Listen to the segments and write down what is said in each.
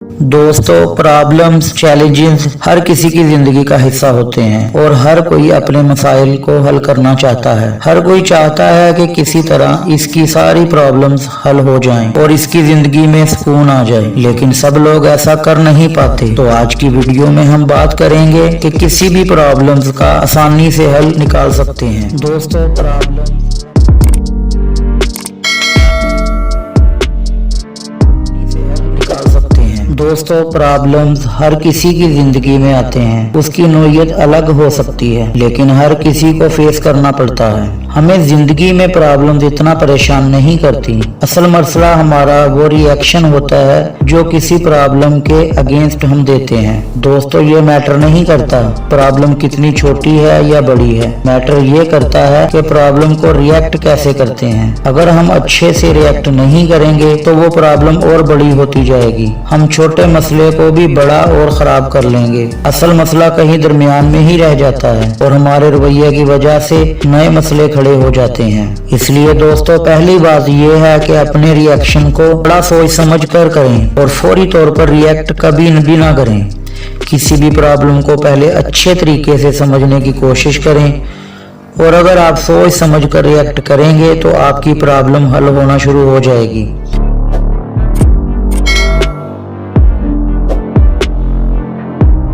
दोस्तों, problems, challenges हर किसी की जिंदगी का हिस्सा होते हैं और हर कोई अपने मसाइल को हल करना चाहता है। हर कोई चाहता है कि किसी तरह इसकी सारी प्रॉब्लम्स हल हो जाएं और इसकी जिंदगी में सुकून आ जाए, लेकिन सब लोग ऐसा कर नहीं पाते। तो आज की वीडियो में हम बात करेंगे कि किसी भी प्रॉब्लम्स का आसानी से हल निकाल सकते हैं। दोस्तों, प्रॉब्लम्स हर किसी की जिंदगी में आते हैं। उसकी नौयत अलग हो सकती है, लेकिन हर किसी को फेस करना पड़ता है। हमें जिंदगी में प्रॉब्लम्स इतना परेशान नहीं करती। असल मसला हमारा वो रिएक्शन होता है जो किसी प्रॉब्लम के अगेंस्ट हम देते हैं। दोस्तों, ये मैटर नहीं करता प्रॉब्लम कितनी छोटी है या बड़ी है। मैटर ये करता है कि प्रॉब्लम को रिएक्ट कैसे करते हैं। अगर हम अच्छे से रिएक्ट नहीं करेंगे तो वो प्रॉब्लम और बड़ी होती जाएगी। हम छोटे मसले को भी बड़ा और खराब कर लेंगे। असल मसला कहीं दरमियान में ही रह जाता है और हमारे रवैये की वजह से नए मसले खड़े हो जाते हैं। इसलिए दोस्तों, पहली बात यह है कि अपने रिएक्शन को बड़ा सोच समझ कर करें और फौरी तौर पर रिएक्ट कभी भी ना करें। किसी भी प्रॉब्लम को पहले अच्छे तरीके से समझने की कोशिश करें और अगर आप सोच समझ कर रिएक्ट करेंगे तो आपकी प्रॉब्लम हल होना शुरू हो जाएगी।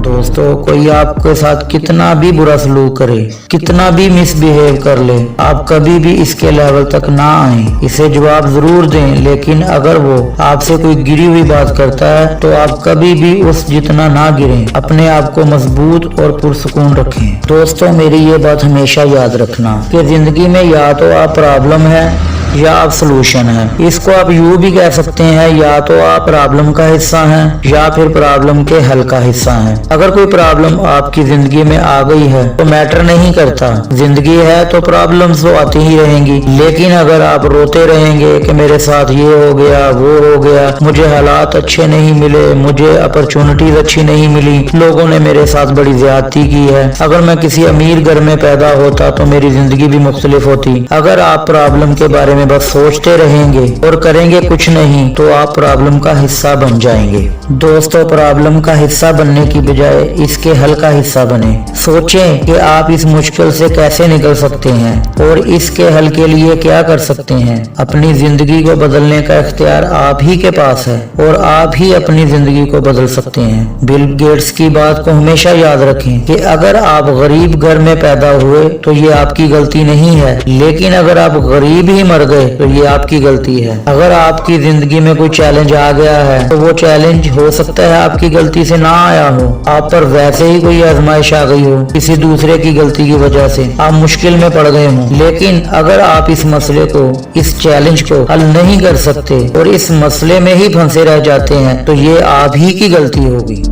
दोस्तों, कोई आपके साथ कितना भी बुरा सलूक करे, कितना भी मिसबिहेव कर ले, आप कभी भी इसके लेवल तक ना आए। इसे जवाब जरूर दें, लेकिन अगर वो आपसे कोई गिरी हुई बात करता है तो आप कभी भी उस जितना ना गिरें। अपने आप को मजबूत और पुरसुकून रखें। दोस्तों, मेरी ये बात हमेशा याद रखना कि जिंदगी में या तो आप प्रॉब्लम है या आप सलूशन है। इसको आप यूं भी कह सकते हैं, या तो आप प्रॉब्लम का हिस्सा हैं या फिर प्रॉब्लम के हल का हिस्सा हैं। अगर कोई प्रॉब्लम आपकी जिंदगी में आ गई है तो मैटर नहीं करता, जिंदगी है तो प्रॉब्लम्स तो आती ही रहेंगी। लेकिन अगर आप रोते रहेंगे कि मेरे साथ ये हो गया, वो हो गया, मुझे हालात अच्छे नहीं मिले, मुझे अपॉर्चुनिटीज अच्छी नहीं मिली, लोगों ने मेरे साथ बड़ी ज्यादती की है, अगर मैं किसी अमीर घर में पैदा होता तो मेरी जिंदगी भी मुख्तलिफ होती। अगर आप प्रॉब्लम के बारे में बस सोचते रहेंगे और करेंगे कुछ नहीं तो आप प्रॉब्लम का हिस्सा बन जाएंगे। दोस्तों, प्रॉब्लम का हिस्सा बनने की बजाय इसके हल का हिस्सा बने। सोचें कि आप इस मुश्किल से कैसे निकल सकते हैं और इसके हल के लिए क्या कर सकते हैं। अपनी जिंदगी को बदलने का इख्तियार आप ही के पास है और आप ही अपनी जिंदगी को बदल सकते हैं। बिल गेट्स की बात को हमेशा याद रखें कि अगर आप गरीब घर में पैदा हुए तो ये आपकी गलती नहीं है, लेकिन अगर आप गरीब ही मर गए तो ये आपकी गलती है। अगर आपकी जिंदगी में कोई चैलेंज आ गया है तो वो चैलेंज हो सकता है आपकी गलती से ना आया हो, आप पर वैसे ही कोई आजमाइश आ गई हो, किसी दूसरे की गलती की वजह से आप मुश्किल में पड़ गए हो। लेकिन अगर आप इस मसले को, इस चैलेंज को हल नहीं कर सकते और इस मसले में ही फंसे रह जाते हैं तो ये आप ही की गलती होगी।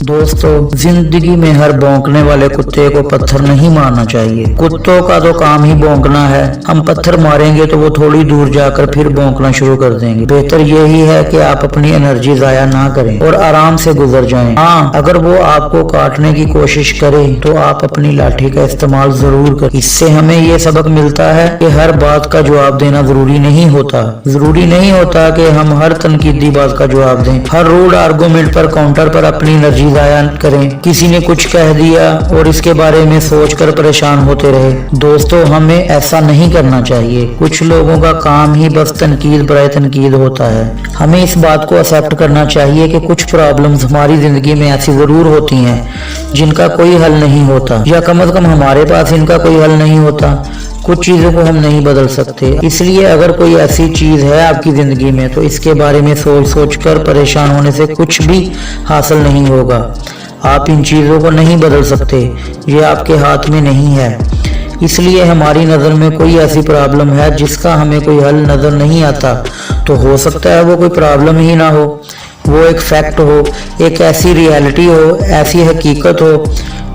दोस्तों, जिंदगी में हर भौंकने वाले कुत्ते को पत्थर नहीं मारना चाहिए। कुत्तों का तो काम ही भौंकना है। हम पत्थर मारेंगे तो वो थोड़ी दूर जाकर फिर भौंकना शुरू कर देंगे। बेहतर यही है कि आप अपनी एनर्जी जाया ना करें और आराम से गुजर जाएं। हाँ, अगर वो आपको काटने की कोशिश करे तो आप अपनी लाठी का इस्तेमाल जरूर करें। इससे हमें ये सबक मिलता है कि हर बात का जवाब देना जरूरी नहीं होता। जरूरी नहीं होता कि हम हर तनकीदी बात का जवाब दें। हर रूड आर्गुमेंट पर, काउंटर पर अपनी एनर्जी करें। किसी ने कुछ कह दिया और इसके बारे में सोचकर परेशान होते रहे। दोस्तों, हमें ऐसा नहीं करना चाहिए। कुछ लोगों का काम ही बस तनकीद बराए तनकीद होता है। हमें इस बात को एक्सेप्ट करना चाहिए कि कुछ प्रॉब्लम्स हमारी जिंदगी में ऐसी जरूर होती हैं जिनका कोई हल नहीं होता, या कम से कम हमारे पास इनका कोई हल नहीं होता। कुछ चीजों को हम नहीं बदल सकते। इसलिए अगर कोई ऐसी चीज है आपकी जिंदगी में तो इसके बारे में सोच कर परेशान होने से कुछ भी हासिल नहीं होगा। आप इन चीजों को नहीं बदल सकते, ये आपके हाथ में नहीं है। इसलिए हमारी नजर में कोई ऐसी प्रॉब्लम है जिसका हमें कोई हल नजर नहीं आता, तो हो सकता है वो कोई प्रॉब्लम ही ना हो, वो एक फैक्ट हो, एक ऐसी रियलिटी हो, ऐसी हकीकत हो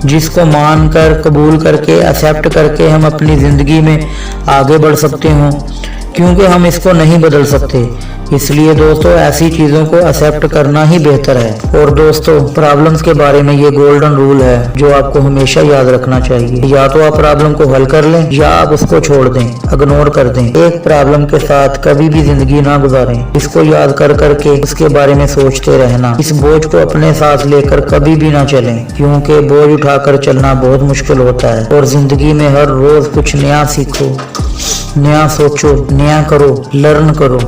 जिसको मान कर, कबूल करके, एक्सेप्ट करके हम अपनी जिंदगी में आगे बढ़ सकते हों। क्योंकि हम इसको नहीं बदल सकते, इसलिए दोस्तों ऐसी चीजों को एक्सेप्ट करना ही बेहतर है। और दोस्तों प्रॉब्लम्स के बारे में ये गोल्डन रूल है जो आपको हमेशा याद रखना चाहिए। या तो आप प्रॉब्लम को हल कर लें या आप उसको छोड़ दें, इग्नोर कर दें। एक प्रॉब्लम के साथ कभी भी जिंदगी ना गुजारें। इसको याद कर करके उसके बारे में सोचते रहना। इस बोझ को अपने साथ लेकर कभी भी ना चलें, क्योंकि बोझ उठाकर चलना बहुत मुश्किल होता है। और जिंदगी में हर रोज कुछ नया सीखो, नया सोचो, नया करो, लर्न करो।